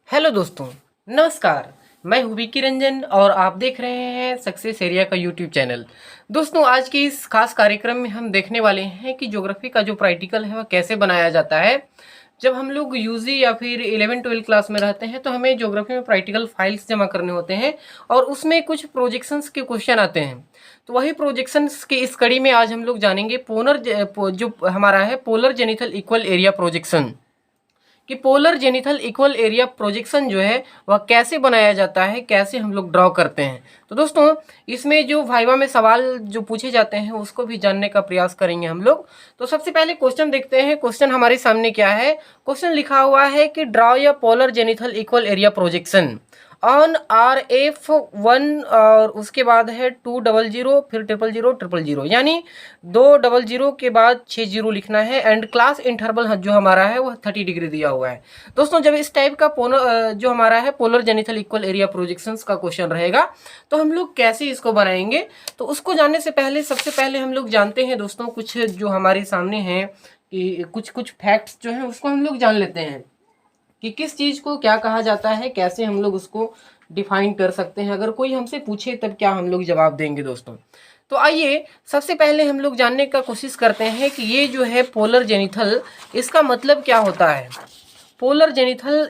Hello दोस्तों, नमस्कार। मैं हूँ विकी रंजन और आप देख रहे हैं सक्सेस एरिया का यूट्यूब चैनल। दोस्तों, आज के इस खास कार्यक्रम में हम देखने वाले हैं कि ज्योग्राफी का जो प्रैक्टिकल है वह कैसे बनाया जाता है। जब हम लोग यूजी या फिर 11-12 क्लास में रहते हैं तो हमें ज्योग्राफी में प्रैक्टिकल फाइल्स जमा करने होते हैं और उसमें कुछ प्रोजेक्शंस के क्वेश्चन आते हैं। तो वही प्रोजेक्शंस की इस कड़ी में आज हम लोग जानेंगे जो हमारा है polar zenithal equal area projection कि polar zenithal equal area projection जो है वह कैसे बनाया जाता है, कैसे हम लोग ड्रॉ करते हैं। तो दोस्तों, इसमें जो वाइवा में सवाल जो पूछे जाते हैं उसको भी जानने का प्रयास करेंगे हम लोग। तो सबसे पहले क्वेश्चन देखते हैं। क्वेश्चन हमारे सामने क्या है? क्वेश्चन लिखा हुआ है कि ड्रॉ या polar zenithal equal area projection on RF1 और उसके बाद है 200 फिर 000 यानी 200 के बाद 60 लिखना है एंड क्लास इंटरवल जो हमारा है वह 30 डिग्री दिया हुआ है। दोस्तों, जब इस टाइप का जो हमारा है polar zenithal equal area projections का क्वेश्चन रहेगा तो हम लोग कैसे इसको बनाएंगे, तो उसको जानने से पहले सबसे पहले हम लोग जानते हैं दोस्तों कुछ जो हमारे सामने हैं कि कुछ फैक्ट्स जो है उसको हम लोग जान लेते हैं कि किस चीज़ को क्या कहा जाता है, कैसे हम लोग उसको डिफाइन कर सकते हैं। अगर कोई हमसे पूछे तब क्या हम लोग जवाब देंगे दोस्तों। तो आइए सबसे पहले हम लोग जानने का कोशिश करते हैं कि ये जो है पोलर जेनिथल, इसका मतलब क्या होता है। Polar zenithal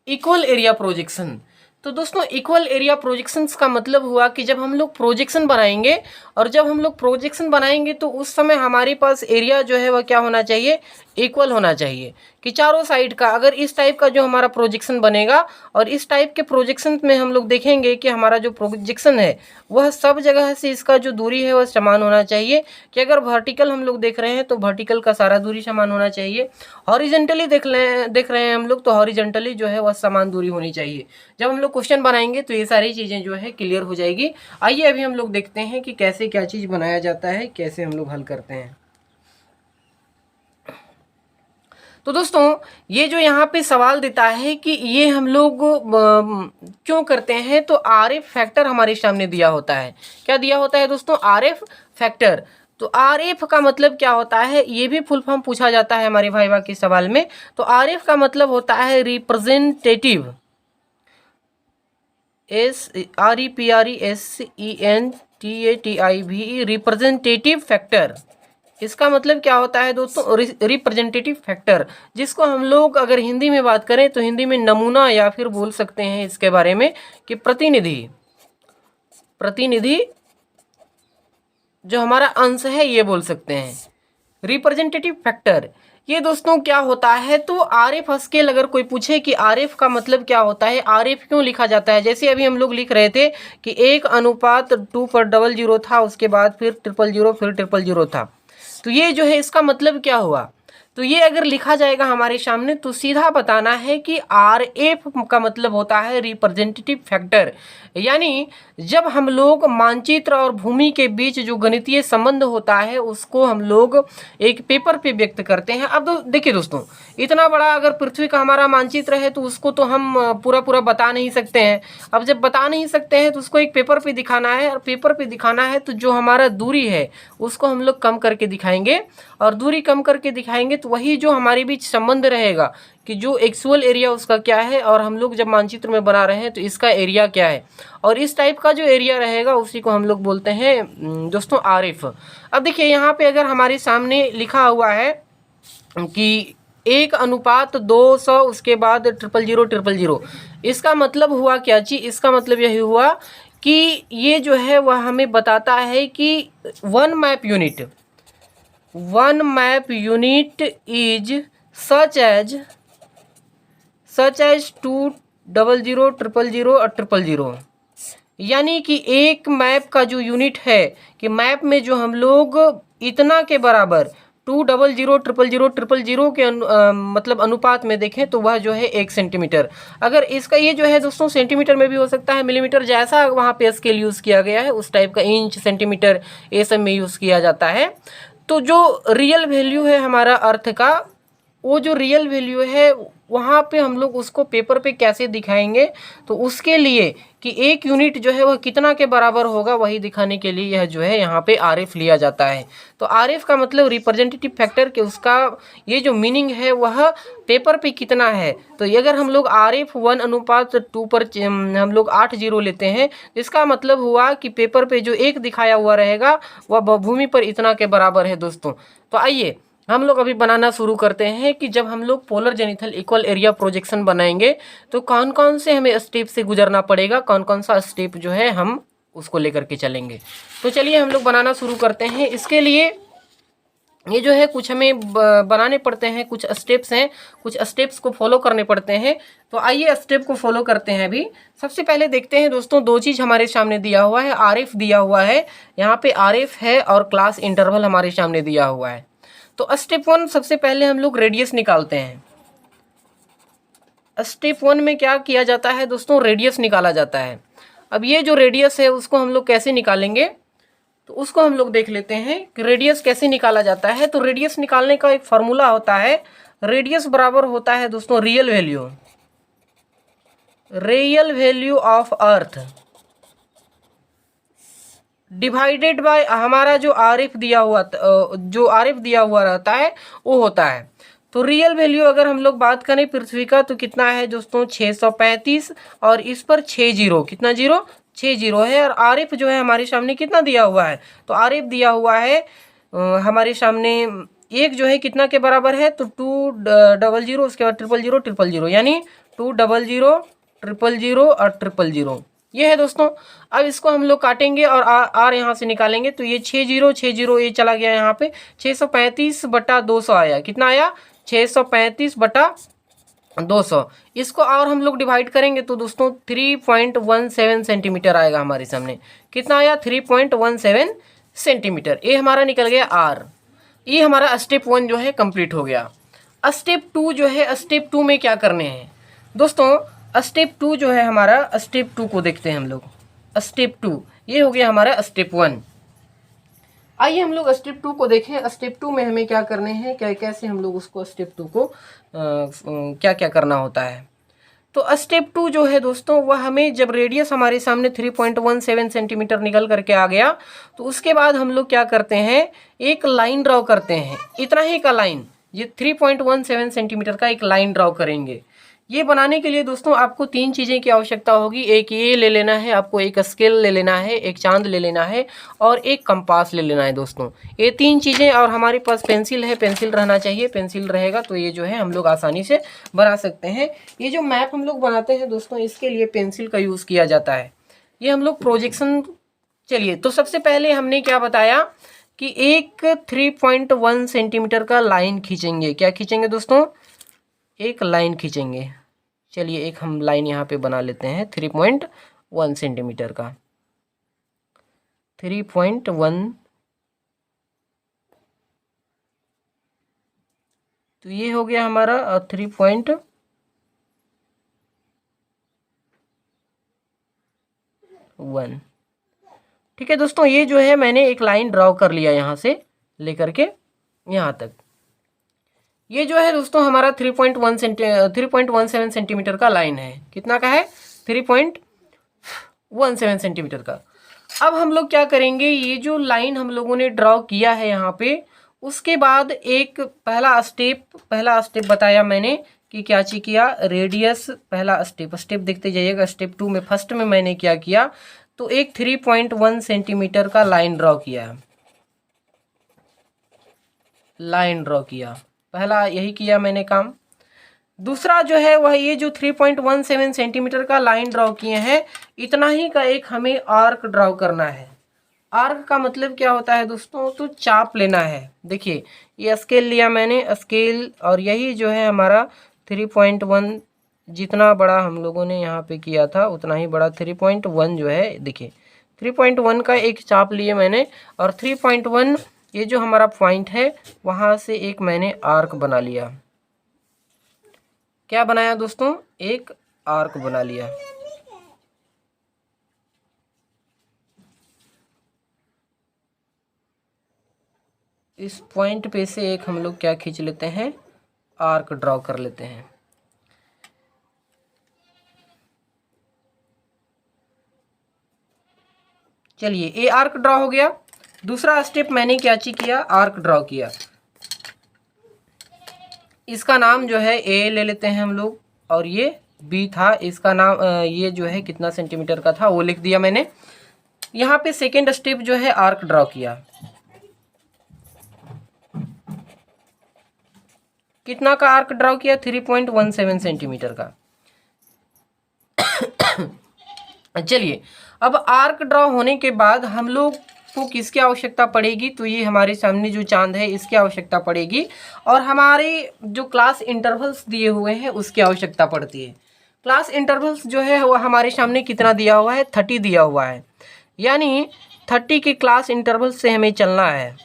equal area projection. तो दोस्तों, इक्वल एरिया प्रोजेक्शंस का मतलब हुआ कि जब हम लोग प्रोजेक्शन बनाएंगे और जब हम लोग प्रोजेक्शन बनाएंगे तो उस समय हमारे पास एरिया जो है वह क्या होना चाहिए, इक्वल होना चाहिए। कि चारों साइड का अगर इस टाइप का जो हमारा प्रोजेक्शन बनेगा और इस टाइप के प्रोजेक्शन में हम लोग देखेंगे कि हमारा जो प्रोजेक्शन है वह सब जगह से इसका जो दूरी है वह समान होना चाहिए। कि अगर वर्टिकल हम लोग देख रहे हैं तो वर्टिकल का सारा दूरी समान होना चाहिए। हॉरिजेंटली देख रहे हैं हम लोग तो हॉरिजेंटली जो है वह समान दूरी होनी चाहिए। जब हम लोग क्वेश्चन बनाएंगे तो ये सारी चीज़ें जो है क्लियर हो जाएगी। आइए अभी हम लोग देखते हैं कि कैसे क्या चीज़ बनाया जाता है, कैसे हम लोग हल करते हैं। तो दोस्तों, ये जो यहाँ पे सवाल देता है कि ये हम लोग क्यों करते हैं, तो RF फैक्टर हमारे सामने दिया होता है। क्या दिया होता है दोस्तों? RF factor. तो RF का मतलब क्या होता है, ये भी फुल फॉर्म पूछा जाता है हमारे भाईवा के सवाल में। तो RF का मतलब होता है रिप्रेजेंटेटिव, REPRESENTATIV, रिप्रेजेंटेटिव फैक्टर। इसका मतलब क्या होता है दोस्तों? रिप्रेजेंटेटिव फैक्टर, जिसको हम लोग अगर हिंदी में बात करें तो हिंदी में नमूना या फिर बोल सकते हैं इसके बारे में कि प्रतिनिधि जो हमारा अंश है ये बोल सकते हैं रिप्रेजेंटेटिव फैक्टर। ये दोस्तों क्या होता है, तो RF स्केल अगर कोई पूछे कि RF का मतलब क्या होता है, RF क्यों लिखा जाता है, जैसे अभी हम लोग लिख रहे थे कि 1:2 था, उसके बाद फिर 000 फिर 000 था। तो ये जो है इसका मतलब क्या हुआ, तो ये अगर लिखा जाएगा हमारे सामने तो सीधा बताना है कि RF का मतलब होता है रिप्रेजेंटेटिव फैक्टर। यानी जब हम लोग मानचित्र और भूमि के बीच जो गणितीय संबंध होता है उसको हम लोग एक पेपर पे व्यक्त करते हैं। अब देखिए दोस्तों, इतना बड़ा अगर पृथ्वी का हमारा मानचित्र है तो उसको तो हम पूरा बता नहीं सकते हैं। अब जब बता नहीं सकते हैं तो उसको एक पेपर पे दिखाना है, और पेपर पे दिखाना है तो जो हमारा दूरी है उसको हम लोग कम करके दिखाएंगे, और दूरी कम करके दिखाएंगे तो वही जो हमारे बीच संबंध रहेगा कि जो एक्चुअल एरिया उसका क्या है और हम लोग जब मानचित्र में बना रहे हैं तो इसका एरिया क्या है, और इस टाइप का जो एरिया रहेगा उसी को हम लोग बोलते हैं दोस्तों RF। अब देखिए यहाँ पे अगर हमारे सामने लिखा हुआ है कि 1:200 उसके बाद 000, इसका मतलब हुआ क्या चीज़, इसका मतलब यही हुआ कि ये जो है वह हमें बताता है कि one map unit is such as 200 000 और 000। यानी कि एक मैप का जो यूनिट है कि मैप में जो हम लोग इतना के बराबर 200 000 के मतलब अनुपात में देखें तो वह जो है 1 सेंटीमीटर। अगर इसका ये जो है दोस्तों सेंटीमीटर में भी हो सकता है, मिलीमीटर, जैसा वहाँ पे स्केल यूज़ किया गया है उस टाइप का, इंच, सेंटीमीटर, ये सब में यूज़ किया जाता है। तो जो रियल वैल्यू है हमारा अर्थ का, वो जो रियल वैल्यू है वहाँ पे हम लोग उसको पेपर पे कैसे दिखाएंगे, तो उसके लिए कि एक यूनिट जो है वह कितना के बराबर होगा, वही दिखाने के लिए यह जो है यहाँ पे आरएफ लिया जाता है। तो आरएफ का मतलब रिप्रेजेंटेटिव फैक्टर के उसका ये जो मीनिंग है वह पेपर पे कितना है। तो अगर हम लोग आरएफ 1:2 पर हम लोग 8 जीरो लेते हैं, इसका मतलब हुआ कि पेपर पे जो एक दिखाया हुआ रहेगा वह भूमि पर इतना के बराबर है दोस्तों। तो आइए हम लोग अभी बनाना शुरू करते हैं कि जब हम लोग polar zenithal equal area projection बनाएंगे तो कौन कौन से हमें स्टेप से गुजरना पड़ेगा, कौन कौन सा स्टेप जो है हम उसको लेकर के चलेंगे। तो चलिए हम लोग बनाना शुरू करते हैं। इसके लिए ये जो है कुछ हमें बनाने पड़ते हैं, कुछ स्टेप्स हैं, कुछ स्टेप्स को फॉलो करने पड़ते हैं। तो आइए स्टेप को फॉलो करते हैं। अभी सबसे पहले देखते हैं दोस्तों, दो चीज़ हमारे सामने दिया हुआ है, आरएफ दिया हुआ है, यहाँ पे आरएफ है और क्लास इंटरवल हमारे सामने दिया हुआ है। तो स्टेप 1 सबसे पहले हम लोग रेडियस निकालते हैं। स्टेप 1 में क्या किया जाता है दोस्तों, रेडियस निकाला जाता है। अब ये जो रेडियस है उसको हम लोग कैसे निकालेंगे, तो उसको हम लोग देख लेते हैं कि रेडियस कैसे निकाला जाता है। तो रेडियस निकालने का एक फॉर्मूला होता है, रेडियस बराबर होता है दोस्तों real value of earth divided by हमारा जो आरएफ दिया हुआ रहता है वो होता है। तो रियल वैल्यू अगर हम लोग बात करें पृथ्वी का तो कितना है दोस्तों 635, और इस पर 6 जीरो, कितना जीरो 6 जीरो है। और आरएफ जो है हमारे सामने कितना दिया हुआ है, तो आरएफ दिया हुआ है हमारे सामने एक जो है कितना के बराबर है, तो 200, उसके बाद 000, यानी 200, 000 और 000, ये है दोस्तों। अब इसको हम लोग काटेंगे और आर यहाँ से निकालेंगे, तो ये 6 जीरो ये चला गया यहाँ पे, 635/200 आया, कितना आया 635/200। इसको और हम लोग डिवाइड करेंगे तो दोस्तों 3.17 सेंटीमीटर आएगा हमारे सामने, कितना आया 3.17 सेंटीमीटर। ये हमारा निकल गया आर। ये हमारा स्टेप 1 जो है कंप्लीट हो गया। स्टेप 2 जो है, स्टेप 2 में क्या करने हैं दोस्तों, स्टेप 2 जो है हमारा, स्टेप 2 को देखते हैं हम लोग। स्टेप 2 ये हो गया हमारा स्टेप 1। आइए हम लोग स्टेप 2 को देखें। स्टेप 2 में हमें क्या करने हैं, कैसे हम लोग उसको स्टेप 2 को क्या क्या करना होता है। तो स्टेप 2 जो है दोस्तों वह हमें, जब रेडियस हमारे सामने 3.17 सेंटीमीटर निकल करके आ गया, तो उसके बाद हम लोग क्या करते हैं, एक लाइन ड्रॉ करते हैं, इतना ही का लाइन, ये 3.17 सेंटीमीटर का एक लाइन ड्रॉ करेंगे। ये बनाने के लिए दोस्तों आपको 3 चीज़ें की आवश्यकता होगी। एक ये ले लेना है आपको, एक स्केल ले लेना है, एक चांद ले लेना है और एक कंपास ले लेना है दोस्तों, ये 3 चीज़ें। और हमारे पास पेंसिल है, पेंसिल रहना चाहिए, पेंसिल रहेगा तो ये जो है हम लोग आसानी से बना सकते हैं। ये जो मैप हम लोग बनाते हैं दोस्तों, इसके लिए पेंसिल का यूज़ किया जाता है। ये हम लोग प्रोजेक्शन, चलिए तो सबसे पहले हमने क्या बताया कि एक 3.1 सेंटीमीटर का लाइन खींचेंगे। क्या खींचेंगे दोस्तों, एक लाइन खींचेंगे। चलिए एक हम लाइन यहाँ पे बना लेते हैं 3.1 सेंटीमीटर का, 3.1, तो ये हो गया हमारा 3.1। ठीक है दोस्तों, ये जो है मैंने एक लाइन ड्रॉ कर लिया यहाँ से लेकर के यहाँ तक। ये जो है दोस्तों हमारा 3.17 सेंटीमीटर का लाइन है, कितना का है 3.17 सेंटीमीटर का। अब हम लोग क्या करेंगे, ये जो लाइन हम लोगों ने ड्रॉ किया है यहाँ पे, उसके बाद एक पहला स्टेप बताया मैंने कि क्या चीज किया, रेडियस पहला स्टेप देखते जाइएगा। स्टेप 2 में फर्स्ट में मैंने क्या किया, तो एक 3.1 सेंटीमीटर का लाइन ड्रॉ किया, पहला यही किया मैंने काम। दूसरा जो है वह ये जो 3.17 सेंटीमीटर का लाइन ड्रॉ किए हैं, इतना ही का एक हमें आर्क ड्रॉ करना है। आर्क का मतलब क्या होता है दोस्तों, तो चाप लेना है। देखिए ये स्केल लिया मैंने, स्केल, और यही जो है हमारा 3.1, जितना बड़ा हम लोगों ने यहाँ पे किया था उतना ही बड़ा 3.1 जो है, देखिए 3.1 का एक चाप लिए मैंने, और 3.1 ये जो हमारा पॉइंट है वहाँ से एक मैंने आर्क बना लिया। क्या बनाया दोस्तों, एक आर्क बना लिया। इस पॉइंट पे से एक हम लोग क्या खींच लेते हैं, आर्क ड्रॉ कर लेते हैं। चलिए ए आर्क ड्रॉ हो गया। दूसरा स्टेप मैंने क्या किया, आर्क ड्रॉ किया। इसका नाम जो है ए ले लेते हैं हम लोग, और ये बी था, इसका नाम ये जो है कितना सेंटीमीटर का था वो लिख दिया मैंने। यहाँ पे सेकेंड स्टेप जो है आर्क ड्रॉ किया। कितना का आर्क ड्रॉ किया, 3.17 सेंटीमीटर का। चलिए अब आर्क ड्रॉ होने के बाद हम लोग को किसकी आवश्यकता पड़ेगी, तो ये हमारे सामने जो चांद है इसकी आवश्यकता पड़ेगी, और हमारे जो क्लास इंटरवल्स दिए हुए हैं उसकी आवश्यकता पड़ती है। क्लास इंटरवल्स जो है वो हमारे सामने कितना दिया हुआ है, 30 दिया हुआ है, यानी 30 के क्लास इंटरवल से हमें चलना है।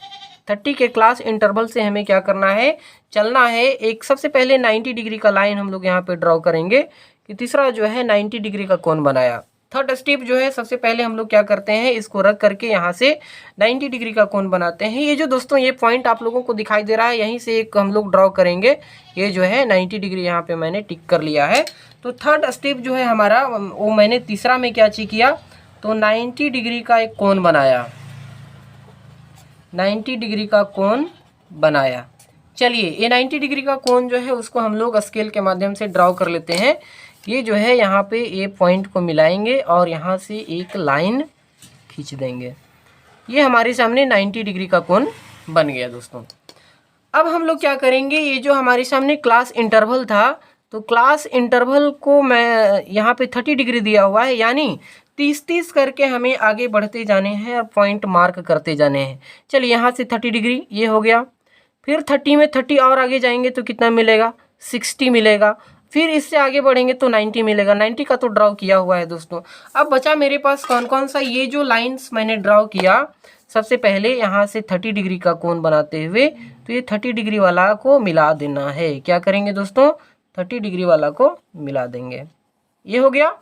30 के क्लास इंटरवल से हमें क्या करना है, चलना है। एक सबसे पहले 90 डिग्री का लाइन हम लोग यहाँ पे ड्रॉ करेंगे कि तीसरा जो है 90 डिग्री का कोण बनाया। थर्ड स्टेप जो है सबसे पहले हम लोग क्या करते हैं, इसको रख करके यहाँ से 90 डिग्री का कोण बनाते हैं। ये जो दोस्तों ये पॉइंट आप लोगों को दिखाई दे रहा है, यहीं से एक हम लोग ड्रॉ करेंगे। ये जो है 90 डिग्री यहाँ पे मैंने टिक कर लिया है। तो थर्ड स्टेप जो है हमारा वो मैंने तीसरा में क्या किया, तो 90 डिग्री का एक कोण बनाया, 90 डिग्री का कोण बनाया। चलिए ये 90 डिग्री का कोण जो है उसको हम लोग स्केल के माध्यम से ड्रॉ कर लेते हैं। ये जो है यहाँ पे ये पॉइंट को मिलाएंगे और यहाँ से एक लाइन खींच देंगे। ये हमारे सामने 90 डिग्री का कोण बन गया दोस्तों। अब हम लोग क्या करेंगे, ये जो हमारे सामने क्लास इंटरवल था, तो क्लास इंटरवल को मैं यहाँ पे 30 डिग्री दिया हुआ है, यानी 30-30 करके हमें आगे बढ़ते जाने हैं और पॉइंट मार्क करते जाने हैं। चलिए यहाँ से 30 डिग्री ये हो गया, फिर 30 में 30 और आगे जाएंगे तो कितना मिलेगा, 60 मिलेगा। फिर इससे आगे बढ़ेंगे तो 90 मिलेगा। 90 का तो ड्रॉ किया हुआ है दोस्तों। अब बचा मेरे पास कौन कौन सा, ये जो लाइंस मैंने ड्रॉ किया, सबसे पहले यहाँ से 30 डिग्री का कोण बनाते हुए, तो ये 30 डिग्री वाला को मिला देना है। क्या करेंगे दोस्तों, 30 डिग्री वाला को मिला देंगे। ये हो गया।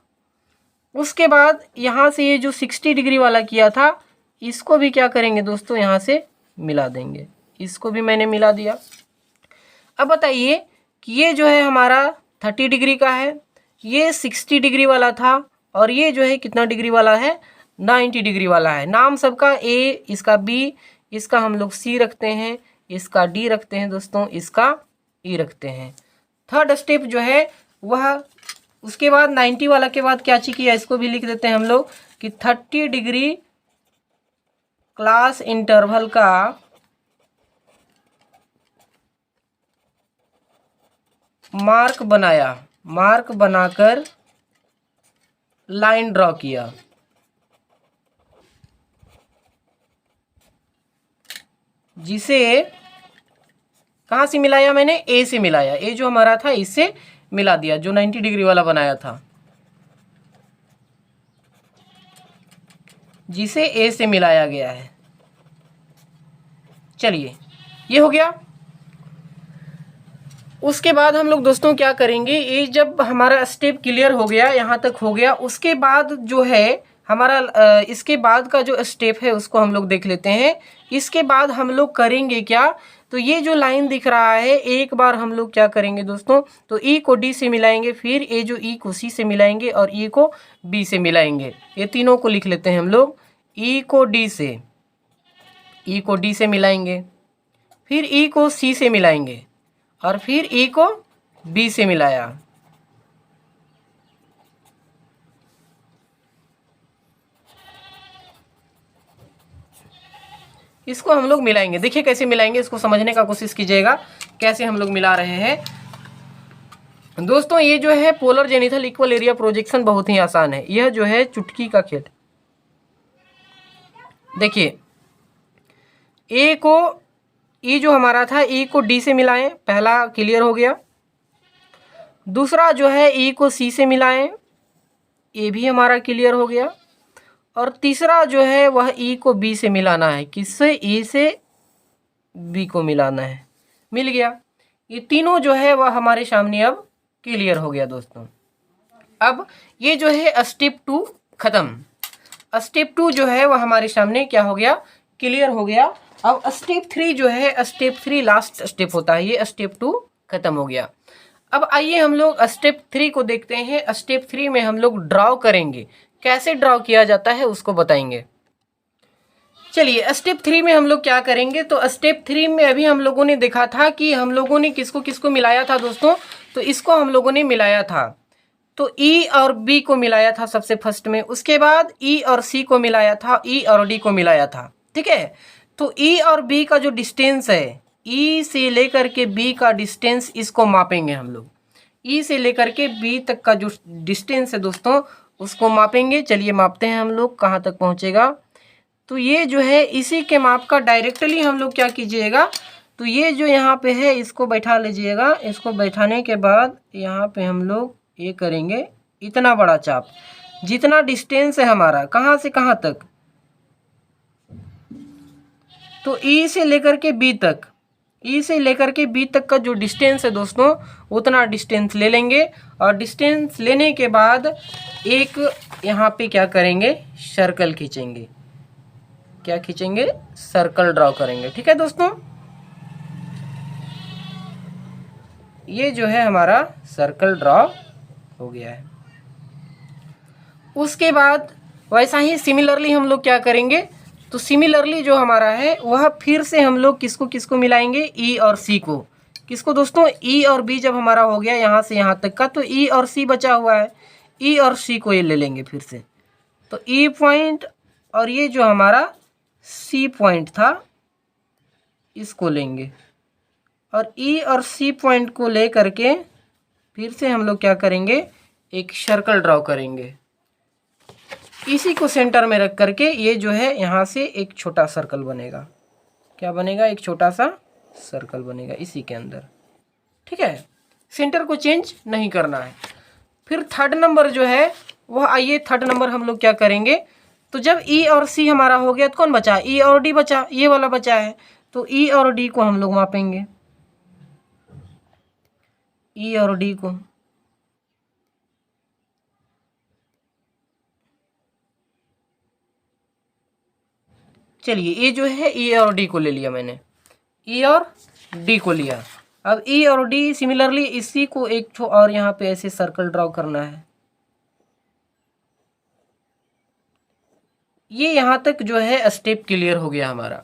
उसके बाद यहाँ से ये जो 60 डिग्री वाला किया था, इसको भी क्या करेंगे दोस्तों, यहाँ से मिला देंगे। इसको भी मैंने मिला दिया। अब बताइए कि ये जो है हमारा 30 डिग्री का है, ये 60 डिग्री वाला था, और ये जो है कितना डिग्री वाला है, 90 डिग्री वाला है। नाम सबका ए, इसका बी, इसका हम लोग सी रखते हैं, इसका डी रखते हैं दोस्तों, इसका ई रखते हैं। थर्ड स्टेप जो है वह, उसके बाद 90 वाला के बाद क्या किया, इसको भी लिख देते हैं हम लोग कि 30 डिग्री क्लास इंटरवल का मार्क बनाया, मार्क बनाकर लाइन ड्रॉ किया। जिसे कहाँ से मिलाया मैंने, ए से मिलाया। ए जो हमारा था इससे मिला दिया, जो 90 डिग्री वाला बनाया था, जिसे ए से मिलाया गया है। चलिए ये हो गया। उसके बाद हम लोग दोस्तों क्या करेंगे, ये जब हमारा स्टेप क्लियर हो गया, यहाँ तक हो गया, उसके बाद जो है हमारा इसके बाद का जो स्टेप है उसको हम लोग देख लेते हैं। इसके बाद हम लोग करेंगे क्या, तो ये जो लाइन दिख रहा है, एक बार हम लोग क्या करेंगे दोस्तों, तो ई को डी से मिलाएंगे, फिर ए जो ई को सी से मिलाएंगे और ई को बी से मिलाएंगे। ये तीनों को लिख लेते हैं हम लोग। ई को डी से, ई को डी से मिलाएंगे, फिर ई को सी से मिलाएंगे, और फिर ई को बी से मिलाया। इसको हम लोग मिलाएंगे। देखिए कैसे मिलाएंगे, इसको समझने का कोशिश कीजिएगा कैसे हम लोग मिला रहे हैं दोस्तों। ये जो है polar zenithal equal area projection बहुत ही आसान है। यह जो है चुटकी का खेल। देखिए ए को, ई जो हमारा था, ई को डी से मिलाएं, पहला क्लियर हो गया। दूसरा जो है ई को सी से मिलाएं, ये भी हमारा क्लियर हो गया। और तीसरा जो है वह ई को बी से मिलाना है। किससे, ई से बी को मिलाना है। मिल गया। ये तीनों जो है वह हमारे सामने अब क्लियर हो गया दोस्तों। अब ये जो है स्टेप 2 खत्म। स्टेप 2 जो है वह हमारे सामने क्या हो गया, क्लियर हो गया। अब स्टेप 3 जो है, स्टेप 3 लास्ट स्टेप होता है। ये स्टेप 2 खत्म हो गया। अब आइए हम लोग स्टेप 3 को देखते हैं। स्टेप 3 में हम लोग ड्रॉ करेंगे। कैसे ड्रॉ किया जाता है उसको बताएंगे। चलिए स्टेप 3 में हम लोग क्या करेंगे, तो स्टेप 3 में अभी हम लोगों ने देखा था कि हम लोगों ने किसको किसको मिलाया था दोस्तों, तो इसको हम लोगों ने मिलाया था। तो E और B को मिलाया था सबसे फर्स्ट में, उसके बाद E और C को मिलाया था, E और D को मिलाया था। ठीक है, तो E और B का जो डिस्टेंस है, E से लेकर के B का डिस्टेंस, इसको मापेंगे हम लोग। E से लेकर के B तक का जो डिस्टेंस है दोस्तों, उसको मापेंगे। चलिए मापते हैं हम लोग कहाँ तक पहुँचेगा। तो ये जो है इसी के माप का डायरेक्टली हम लोग क्या कीजिएगा, तो ये जो यहाँ पे है इसको बैठा लीजिएगा। इसको बैठाने के बाद यहाँ पे हम लोग ये करेंगे, इतना बड़ा चाप, जितना डिस्टेंस है हमारा कहाँ से कहाँ तक, तो E से लेकर के B तक, E से लेकर के B तक का जो डिस्टेंस है दोस्तों, उतना डिस्टेंस ले लेंगे। और डिस्टेंस लेने के बाद एक यहाँ पे क्या करेंगे, सर्कल खींचेंगे। क्या खींचेंगे, सर्कल ड्रॉ करेंगे। ठीक है दोस्तों, ये जो है हमारा सर्कल ड्रॉ हो गया है। उसके बाद वैसा ही सिमिलरली हम लोग क्या करेंगे, तो सिमिलरली जो हमारा है वह फिर से हम लोग किसको किसको मिलाएंगे, E और C को। किसको दोस्तों, E और B जब हमारा हो गया यहाँ से यहाँ तक का, तो E और C बचा हुआ है, E और C को ये ले लेंगे फिर से। तो E पॉइंट और ये जो हमारा C पॉइंट था, इसको लेंगे। और E और C पॉइंट को ले करके फिर से हम लोग क्या करेंगे, एक सर्कल ड्रॉ करेंगे। इसी को सेंटर में रख करके ये जो है यहाँ से एक छोटा सर्कल बनेगा। क्या बनेगा, एक छोटा सा सर्कल बनेगा इसी के अंदर। ठीक है, सेंटर को चेंज नहीं करना है। फिर थर्ड नंबर जो है वह, आइए थर्ड नंबर हम लोग क्या करेंगे, तो जब E और C हमारा हो गया तो कौन बचा, E और D बचा, ये वाला बचा है। तो E और D को हम लोग मापेंगे, E और D को। चलिए ये जो है E और D को ले लिया मैंने, E और D को लिया। अब E और D सिमिलरली इसी को एक और यहाँ पे ऐसे सर्कल ड्रॉ करना है। ये यहाँ तक जो है स्टेप क्लियर हो गया हमारा।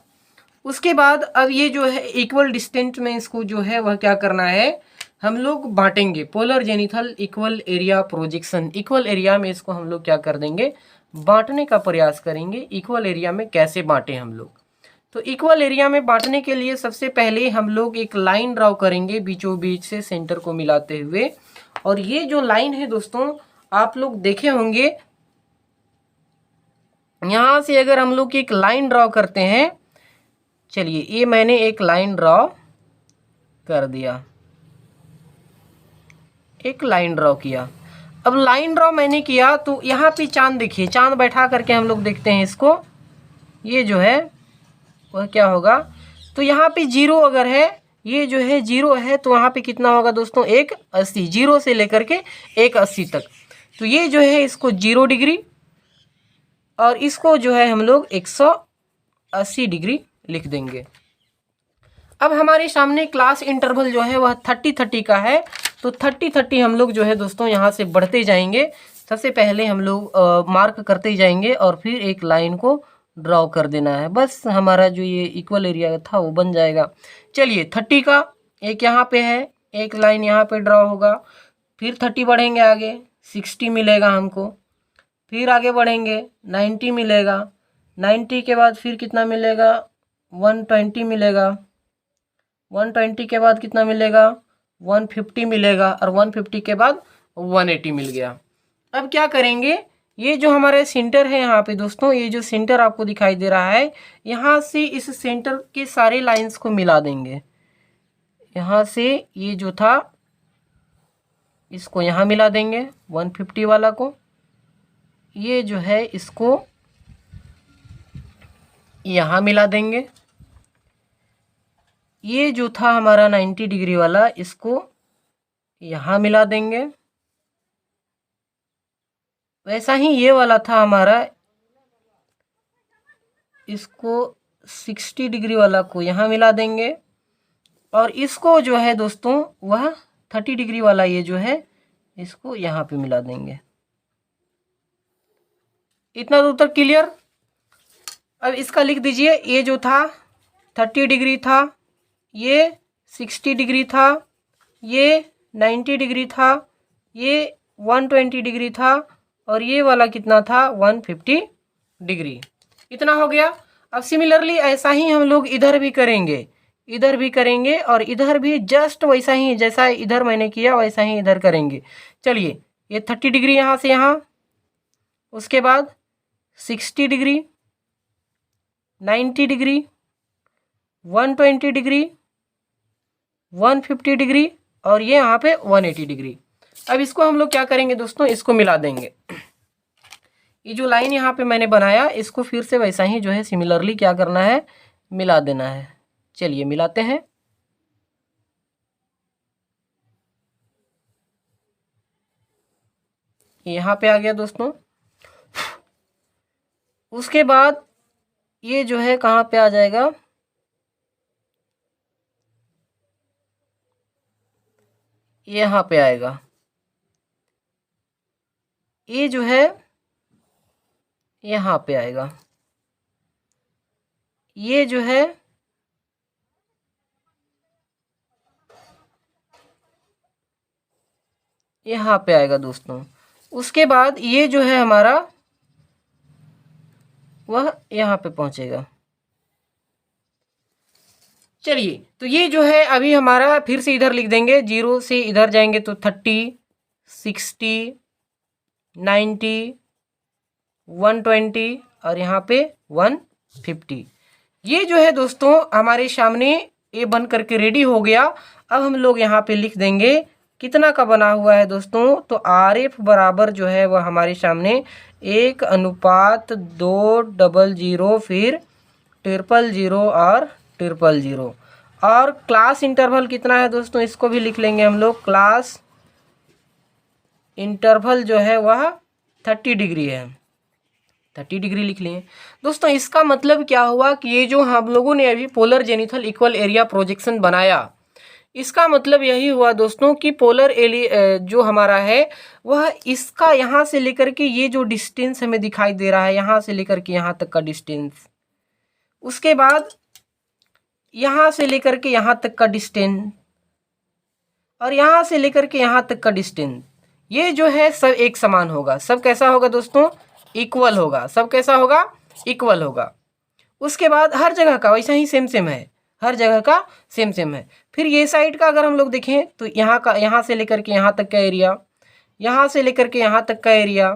उसके बाद अब ये जो है इक्वल डिस्टेंस में इसको जो है वह क्या करना है, हम लोग बांटेंगे। Polar zenithal equal area projection, equal area में इसको हम लोग क्या कर देंगे, बांटने का प्रयास करेंगे। इक्वल एरिया में कैसे बांटें हम लोग, तो इक्वल एरिया में बांटने के लिए सबसे पहले हम लोग एक लाइन ड्रॉ करेंगे बीचों बीच से सेंटर को मिलाते हुए। और ये जो लाइन है दोस्तों, आप लोग देखे होंगे, यहाँ से अगर हम लोग एक लाइन ड्रॉ करते हैं, चलिए ये मैंने एक लाइन ड्रॉ कर दिया, एक लाइन ड्रॉ किया। अब लाइन ड्रॉ मैंने किया तो यहाँ पे चांद देखिए, चांद बैठा करके हम लोग देखते हैं इसको, ये जो है वह क्या होगा, तो यहाँ पे जीरो अगर है, ये जो है जीरो है, तो वहाँ पे कितना होगा दोस्तों, 180, जीरो से लेकर के 180 तक। तो ये जो है इसको 0 डिग्री और इसको जो है हम लोग 180 डिग्री लिख देंगे। अब हमारे सामने क्लास इंटरवल जो है वह 30-30 का है, तो 30-30 हम लोग जो है दोस्तों यहाँ से बढ़ते जाएंगे। सबसे पहले हम लोग मार्क करते जाएंगे और फिर एक लाइन को ड्रॉ कर देना है, बस हमारा जो ये इक्वल एरिया था वो बन जाएगा। चलिए 30 का एक यहाँ पे है, एक लाइन यहाँ पे ड्रॉ होगा। फिर 30 बढ़ेंगे आगे, 60 मिलेगा हमको। फिर आगे बढ़ेंगे 90 मिलेगा, 90 के बाद फिर कितना मिलेगा, 120 मिलेगा, 120 के बाद कितना मिलेगा, 150 मिलेगा, और 150 के बाद 180 मिल गया। अब क्या करेंगे, ये जो हमारे सेंटर है यहाँ पे दोस्तों, ये जो सेंटर आपको दिखाई दे रहा है, यहाँ से इस सेंटर के सारे लाइंस को मिला देंगे। यहाँ से ये जो था इसको यहाँ मिला देंगे 150 वाला को, ये जो है इसको यहाँ मिला देंगे। ये जो था हमारा 90 डिग्री वाला, इसको यहाँ मिला देंगे। वैसा ही ये वाला था हमारा, इसको 60 डिग्री वाला को यहाँ मिला देंगे। और इसको जो है दोस्तों वह 30 डिग्री वाला ये जो है इसको यहाँ पे मिला देंगे। इतना दूर तक क्लियर। अब इसका लिख दीजिए, ये जो था 30 डिग्री था, ये 60 डिग्री था, ये 90 डिग्री था, ये 120 डिग्री था, और ये वाला कितना था 150 डिग्री। इतना हो गया। अब सिमिलरली ऐसा ही हम लोग इधर भी करेंगे, इधर भी करेंगे, और इधर भी जस्ट वैसा ही, जैसा इधर मैंने किया वैसा ही इधर करेंगे। चलिए, ये 30 डिग्री यहाँ से यहाँ, उसके बाद 60 डिग्री, 90 डिग्री, 120 डिग्री, 150 डिग्री, और ये यहाँ पे 180 डिग्री। अब इसको हम लोग क्या करेंगे दोस्तों, इसको मिला देंगे। ये जो लाइन यहाँ पे मैंने बनाया, इसको फिर से वैसा ही जो है सिमिलरली क्या करना है, मिला देना है। चलिए मिलाते हैं। यहाँ पे आ गया दोस्तों। उसके बाद ये जो है कहाँ पे आ जाएगा, यहाँ पे आएगा। ये जो है यहाँ पे आएगा, ये जो है यहाँ पे आएगा दोस्तों। उसके बाद ये जो है हमारा वह यहाँ पे पहुँचेगा। चलिए, तो ये जो है अभी हमारा, फिर से इधर लिख देंगे, 0 से इधर जाएंगे तो 30, 60, 90, 120, और यहाँ पे 150। ये जो है दोस्तों हमारे सामने ये बन करके रेडी हो गया। अब हम लोग यहाँ पे लिख देंगे कितना का बना हुआ है दोस्तों, तो RF बराबर जो है वह हमारे सामने 1:200, फिर 000 और 000। और क्लास इंटरवल कितना है दोस्तों, इसको भी लिख लेंगे हम लोग। क्लास इंटरवल जो है वह 30 डिग्री है, 30 डिग्री लिख लिए दोस्तों। इसका मतलब क्या हुआ कि ये जो हम लोगों ने अभी polar zenithal equal area projection बनाया, इसका मतलब यही हुआ दोस्तों कि पोलर एरिया जो हमारा है वह इसका यहाँ से लेकर के ये जो डिस्टेंस हमें दिखाई दे रहा है, यहाँ से लेकर के यहाँ तक का डिस्टेंस, उसके बाद यहाँ से लेकर के यहाँ तक का डिस्टेंस, और यहाँ से लेकर के यहाँ तक का डिस्टेंस, ये जो है सब एक समान होगा। सब कैसा होगा दोस्तों, इक्वल होगा। सब कैसा होगा, इक्वल होगा। उसके बाद हर जगह का वैसा ही सेम सेम है, हर जगह का सेम सेम है। फिर ये साइड का अगर हम लोग देखें तो यहाँ का, यहाँ से लेकर के यहाँ तक का एरिया, यहाँ से लेकर के यहाँ तक का एरिया,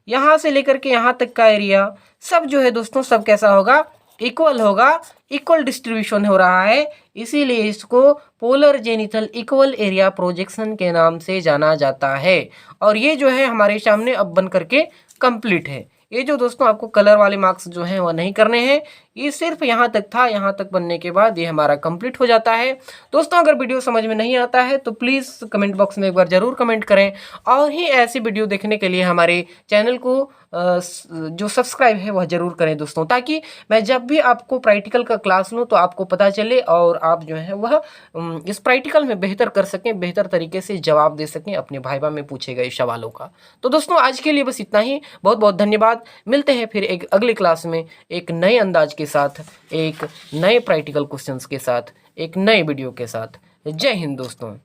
यहाँ से लेकर के यहाँ तक का एरिया, सब जो है दोस्तों सब कैसा होगा, इक्वल होगा। इक्वल डिस्ट्रीब्यूशन हो रहा है, इसीलिए इसको polar zenithal equal area projection के नाम से जाना जाता है। और ये जो है हमारे सामने अब बन करके कंप्लीट है। ये जो दोस्तों आपको कलर वाले मार्क्स जो हैं वह नहीं करने हैं, ये सिर्फ यहाँ तक था। यहाँ तक बनने के बाद ये हमारा कंप्लीट हो जाता है। दोस्तों अगर वीडियो समझ में नहीं आता है तो प्लीज़ कमेंट बॉक्स में एक बार ज़रूर कमेंट करें, और ही ऐसी वीडियो देखने के लिए हमारे चैनल को जो सब्सक्राइब है वह ज़रूर करें दोस्तों, ताकि मैं जब भी आपको प्रैक्टिकल का क्लास लूँ तो आपको पता चले और आप जो है वह इस प्रैक्टिकल में बेहतर कर सकें, बेहतर तरीके से जवाब दे सकें अपने भाइबा में पूछे गए सवालों का। तो दोस्तों आज के लिए बस इतना ही। बहुत बहुत धन्यवाद। मिलते हैं फिर एक अगले क्लास में एक नए अंदाज के साथ, एक नए प्रैक्टिकल क्वेश्चंस के साथ, एक नए वीडियो के साथ। जय हिंद दोस्तों।